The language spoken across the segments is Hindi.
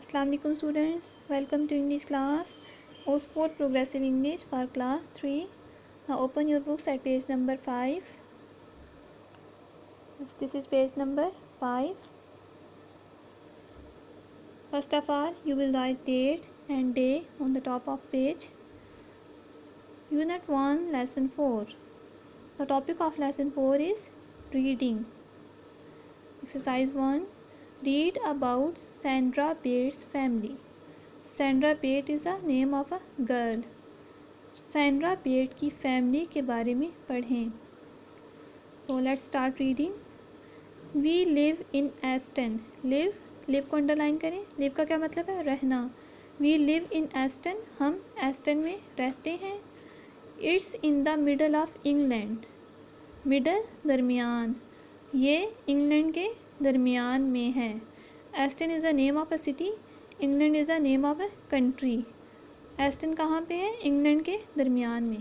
Assalamu alaikum students, welcome to English class Oxford Progressive English for class 3. Now open your books at page number 5. This is page number 5. First of all, you will write date and day on the top of page. Unit 1, lesson 4. The topic of lesson 4 is reading. Exercise 1. Read about Sandra Bates family. Sandra Bates is a name of a girl. Sandra Bates की फैमिली के बारे में पढ़ें. So let's start reading. We live in Aston. Live को अंडरलाइन करें. Live का क्या मतलब है? रहना. We live in Aston. हम Aston में रहते हैं. It's in the middle of England. Middle दरमियान. ये इंग्लैंड के दरमियान में है. Aston is the name of a city. England is the name of a country. Aston कहाँ पे है? इंग्लैंड के दरमियान में.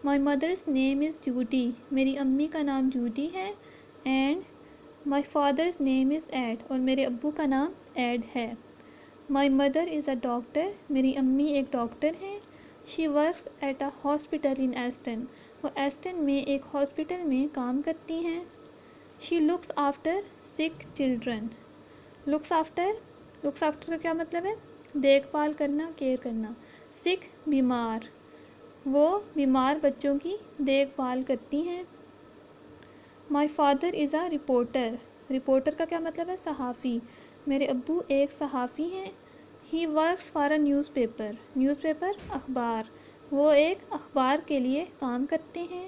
My mother's name is Judy. मेरी अम्मी का नाम जूडी है. And my father's name is Ed. और मेरे अब्बू का नाम एड है. My mother is a doctor. मेरी अम्मी एक डॉक्टर हैं. She works at a hospital in Aston. वो एस्टन में एक हॉस्पिटल में काम करती हैं. She looks after sick children. Looks after का क्या मतलब है? देखभाल करना, केयर करना. Sick बीमार. वो बीमार बच्चों की देखभाल करती हैं. My father is a reporter. Reporter का क्या मतलब है? सहाफ़ी. मेरे अब्बू एक सहाफ़ी हैं. He works for a newspaper. Newspaper अखबार. वो एक अखबार के लिए काम करते हैं.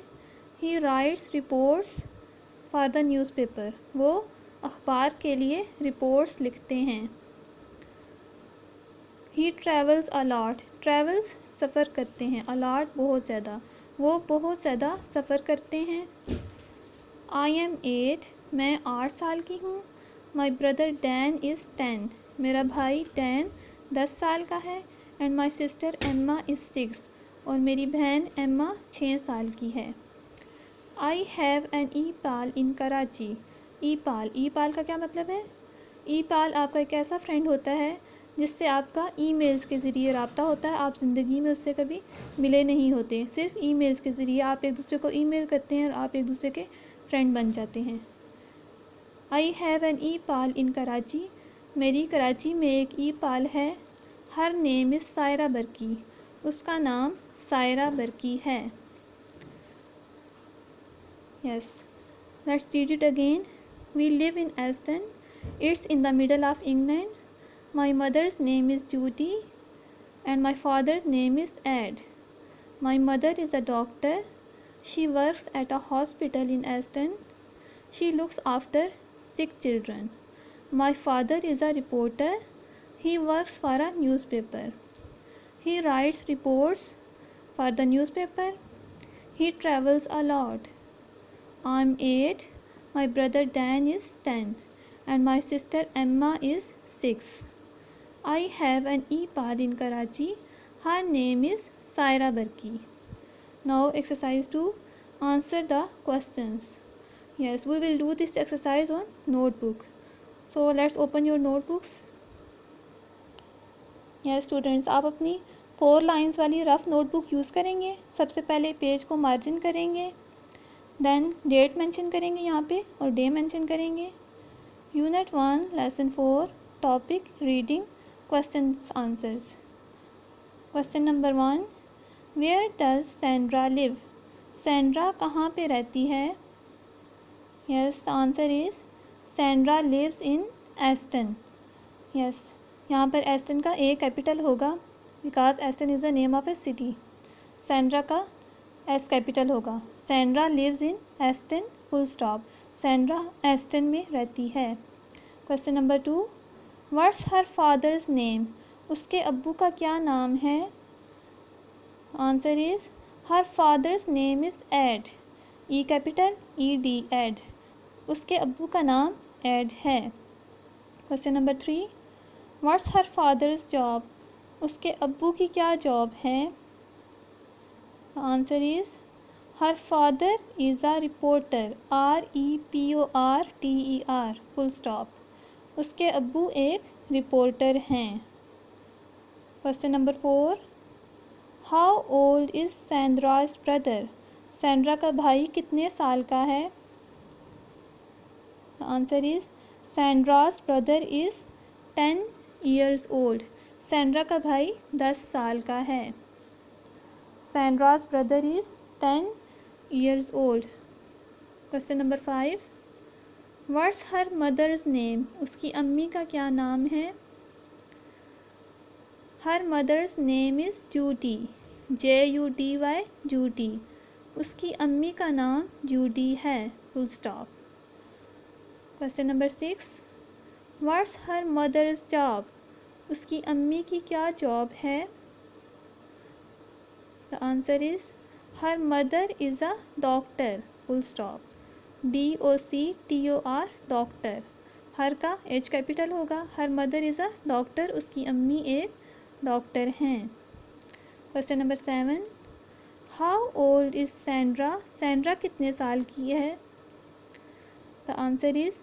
He writes reports for the newspaper. वो अखबार के लिए रिपोर्ट्स लिखते हैं. He travels a lot. Travels सफ़र करते हैं. A lot बहुत ज़्यादा. वो बहुत ज़्यादा सफ़र करते हैं. I am 8. मैं 8 साल की हूँ. My brother Dan is 10. मेरा भाई Dan 10 साल का है. And my sister Emma is 6. और मेरी बहन एम्मा 6 साल की है. I have an e-pal in Karachi. ई-पाल का क्या मतलब है? ई-पाल आपका एक ऐसा फ्रेंड होता है जिससे आपका ईमेल्स के ज़रिए रब्ता होता है. आप ज़िंदगी में उससे कभी मिले नहीं होते. सिर्फ ईमेल्स के ज़रिए आप एक दूसरे को ईमेल करते हैं और आप एक दूसरे के फ्रेंड बन जाते हैं. I have an e-pal in Karachi. मेरी कराची में एक ई-पाल है. Her name is Saira Barki. उसका नाम सायरा बरकी है. Yes, let's read it again. We live in Aston. It's in the middle of England. My mother's name is Judy and my father's name is Ed. My mother is a doctor. She works at a hospital in Aston. She looks after sick children. My father is a reporter. He works for a newspaper. He writes reports for the newspaper. He travels a lot. I'm 8. My brother Dan is 10 and my sister Emma is 6. I have an e-pal in Karachi. Her name is Saira Barki. Now exercise 2. Answer the questions. Yes, we will do this exercise on notebook. So let's open your notebooks. Yes students, आप अपनी 4 lines वाली रफ नोटबुक यूज़ करेंगे. सबसे पहले पेज को मार्जिन करेंगे. देन डेट मेंशन करेंगे यहाँ पे और डे मेंशन करेंगे. Unit 1 lesson 4 topic reading questions answers. Question number 1. Where does Sandra live. Sandra कहाँ पे रहती है? Yes, the answer is Sandra lives in Aston. Yes, यहाँ पर एस्टन का ए कैपिटल होगा because Aston is the name of a city. Sandra का एस कैपिटल होगा. Sandra lives in Aston full stop. Sandra Aston में रहती है. Question number 2. What's her father's name. उसके अब्बू का क्या नाम है? Answer is her father's name is Ed. E capital E D Ed. उसके अब्बू का नाम एड है. Question number 3. What's her father's job. उसके अब्बू की क्या जॉब है? Answer is her father is a reporter. REPORTER full stop. उसके अब्बू एक रिपोर्टर हैं। Question number 4, how old is Sandra's brother? Sandra का भाई कितने साल का है? The answer is Sandra's brother is 10 years old. Sandra का भाई 10 साल का है। Sandra's brother is 10 years old. Question number 5, what's her mother's name? उसकी अम्मी का क्या नाम है? Her mother's name is Judy, JUDY, Judy. उसकी अम्मी का नाम जूडी है, full stop. Question number 6, what's her mother's job? उसकी अम्मी की क्या जॉब है? The answer is her mother is a doctor, full stop. DOCTOR, doctor. Her का H कैपिटल होगा। Her mother is a doctor, उसकी अम्मी एक डॉक्टर हैं। Question number 7, how old is Sandra? Sandra कितने साल की है? The answer is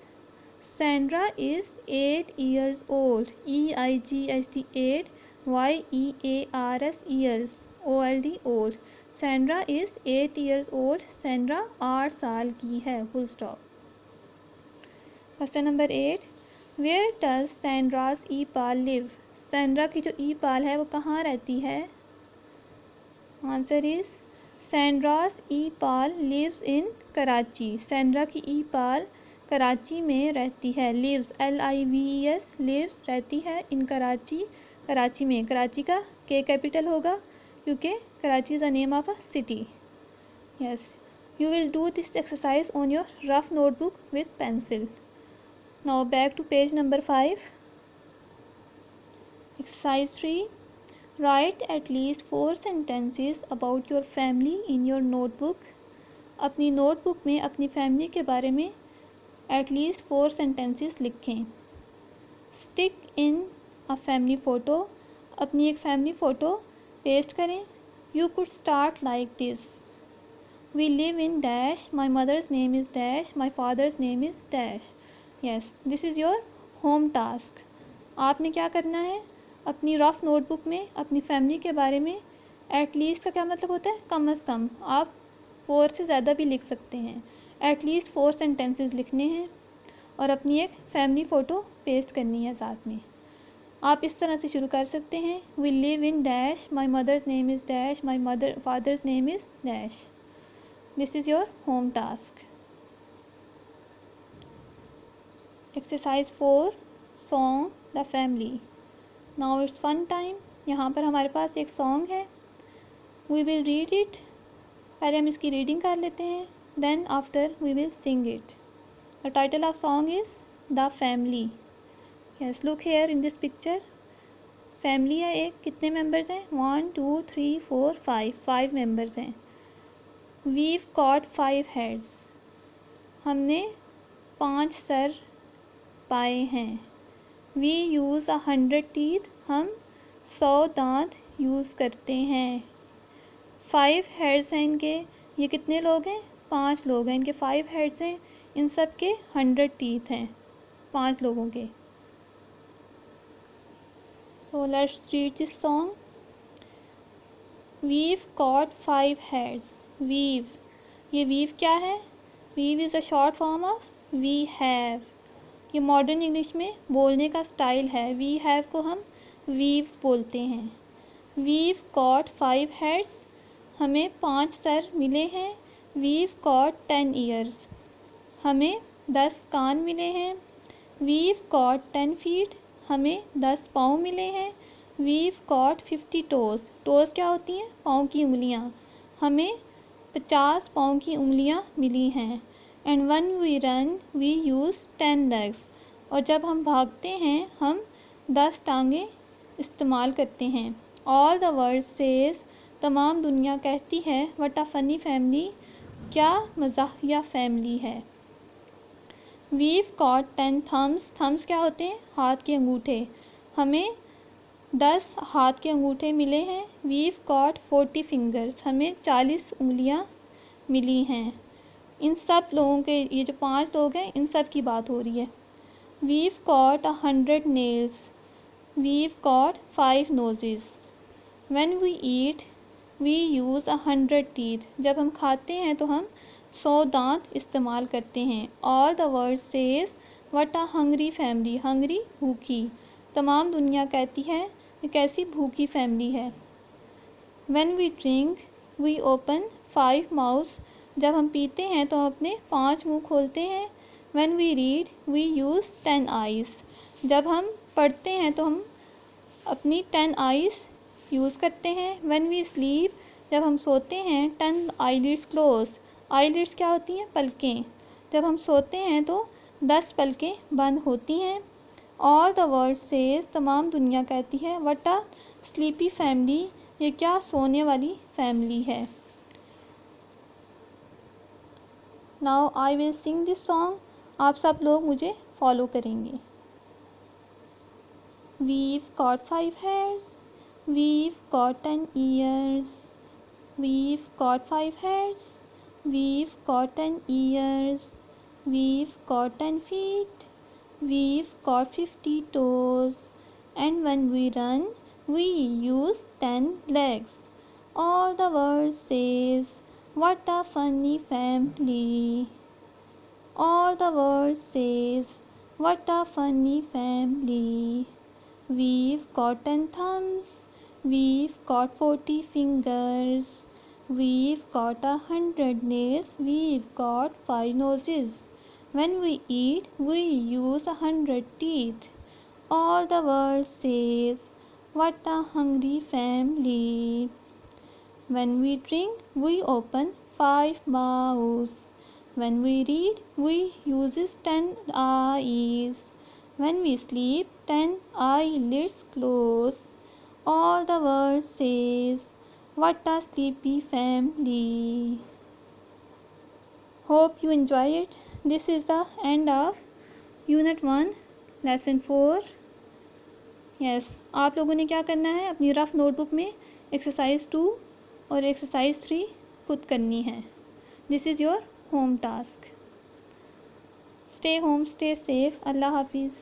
Sandra is 8 years old, EIGHT 8, YEARS years, OLD old। Sandra is 8 years old, Sandra 8 साल की है, full stop. Question number 8, where does Sandra's E pal live? Sandra की जो ई पाल है वो कहाँ रहती है? Answer is Sandra's E pal lives in Karachi. Sandra की ई पाल कराची में रहती है। लिव्स, LIVES, लिव्स, रहती है इन कराची, कराची में। कराची का K कैपिटल होगा क्योंकि Karachi is the name of a city. Yes, you will do this exercise on your rough notebook with pencil. Now back to page number 5. Exercise 3. Write at least 4 sentences about your family in your notebook. अपनी नोटबुक में अपनी फैमिली के बारे में at least 4 sentences लिखें। Stick in a family photo. अपनी एक फैमिली फ़ोटो पेस्ट करें। You could start like this. We live in dash. My mother's name is dash. My father's name is dash. Yes, this is your home task. आपने क्या करना है? अपनी रफ नोटबुक में अपनी फैमिली के बारे में एटलीस्ट का क्या मतलब होता है? कम अज़ कम। आप 4 से ज़्यादा भी लिख सकते हैं। एटलीस्ट 4 सेंटेंसेस लिखने हैं और अपनी एक फैमिली फ़ोटो पेस्ट करनी है साथ में। आप इस तरह से शुरू कर सकते हैं। We live in dash, my mother's name is dash, my father's name is dash. This is your home task. Exercise 4, song the family. Now it's fun time. यहाँ पर हमारे पास एक सॉन्ग है। We will read it. पहले हम इसकी रीडिंग कर लेते हैं, then after we will sing it. The title of song is the family. Yes, look here in this picture. Family है एक, कितने मेंबर्स हैं? 1 2 3 4 5 मेंबर्स हैं। We've got 5 heads. हमने 5 सर पाए हैं। We use 100 teeth. हम 100 दांत यूज़ करते हैं। 5 हेड्स हैं इनके। ये कितने लोग हैं? 5 लोग हैं। इनके 5 हेड्स हैं। इन सब के 100 टीथ हैं 5 लोगों के। So let's read this song. We've got 5 heads. We've, ये weave क्या है? Weave is a short form of we have. ये मॉडर्न इंग्लिश में बोलने का स्टाइल है। we have को हम weave बोलते हैं। We've got 5 heads. हमें 5 सर मिले हैं। We've got 10 ears. हमें 10 कान मिले हैं। We've got 10 feet. हमें 10 पाँव मिले हैं। We've got 50 toes. toes क्या होती हैं? पाँव की उंगलियाँ। हमें 50 पाँव की उंगलियाँ मिली हैं। And when we run, we use 10 legs. और जब हम भागते हैं हम 10 टांगें इस्तेमाल करते हैं। All the world says, तमाम दुनिया कहती है, what a funny family, क्या मज़ाहिया फैमिली है। We've got 10 thumbs. thumbs क्या होते हैं? हाथ के अंगूठे। हमें 10 हाथ के अंगूठे मिले हैं। We've got 40 fingers. हमें 40 उंगलियां मिली हैं। इन सब लोगों के, ये जो 5 लोग हैं, इन सब की बात हो रही है। We've got 100 nails. We've got 5 noses. When we eat, we use 100 teeth. जब हम खाते हैं तो हम 100 दांत इस्तेमाल करते हैं. All the world says what a hungry family. Hungry भूखी. तमाम दुनिया कहती है कि कैसी भूखी फैमिली है. When we drink, we open 5 mouths. जब हम पीते हैं तो हम अपने 5 मुंह खोलते हैं. When we read, we use 10 eyes. जब हम पढ़ते हैं तो हम अपनी 10 eyes यूज़ करते हैं. When we sleep, जब हम सोते हैं 10 eyelids close. eyelids क्या होती हैं? पलकें. जब हम सोते हैं तो 10 पलकें बंद होती हैं. All the world says, तमाम दुनिया कहती है, what a sleepy family. ये क्या सोने वाली फैमिली है. Now I will sing this song. आप सब लोग मुझे फॉलो करेंगे. We've got 5 hairs. We've got 10 ears. We've got 5 hairs. We've got 10 ears. We've got 10 feet. We've got 50 toes. And when we run, we use 10 legs. All the world says, what a funny family. All the world says, what a funny family. We've got 10 thumbs. We've got 40 fingers. We've got 100 nails. We've got 5 noses. When we eat, we use 100 teeth. All the world says, what a hungry family. When we drink, we open 5 mouths. When we read, we use 10 eyes. When we sleep, 10 eyelids close. All the world says, what a sleepy family. Hope you enjoy it. This is the end of Unit 1, Lesson 4. Yes, आप लोगों ने क्या करना है, अपनी रफ नोटबुक में एक्सरसाइज 2 और एक्सरसाइज 3 खुद करनी है. This is your home task. Stay home, stay safe. अल्लाह हाफिज़.